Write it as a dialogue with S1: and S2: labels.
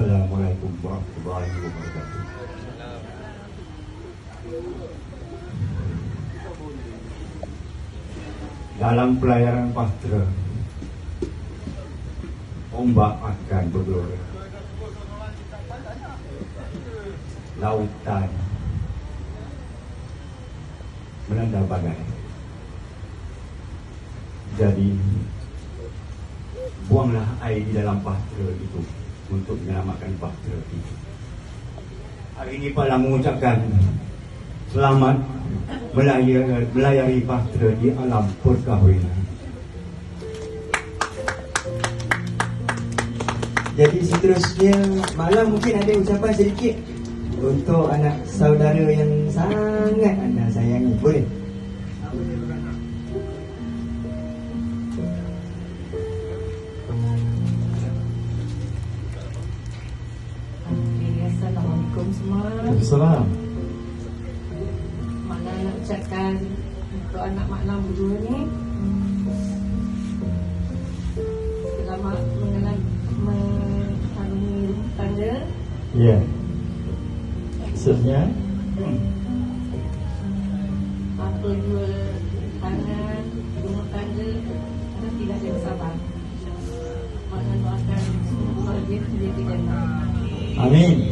S1: Assalamualaikum warahmatullahi wabarakatuh. Dalam pelayaran Pahtera, ombak akan bergelora, lautan melanda bagai. Jadi buanglah air di dalam Pahtera itu untuk menyelamatkan Pahtera itu. Hari ini Pak Lam mengucapkan selamat melayari Pahtera di alam perkahwinan.
S2: Jadi seterusnya malam mungkin ada ucapan sedikit untuk anak saudara yang sangat anda sayangi. Boleh?
S3: Assalamualaikum semua.
S1: Assalamualaikum.
S3: Mak Lam nak ucapkan untuk anak Mak Lam berdua ni selamat mengarungi tangga.
S1: Ya. Maksudnya
S3: Apa dua tangan rumah tangga dan tidak ada sabar. Mak Lam doakan semua bahagia menjadi jannah.
S1: amin.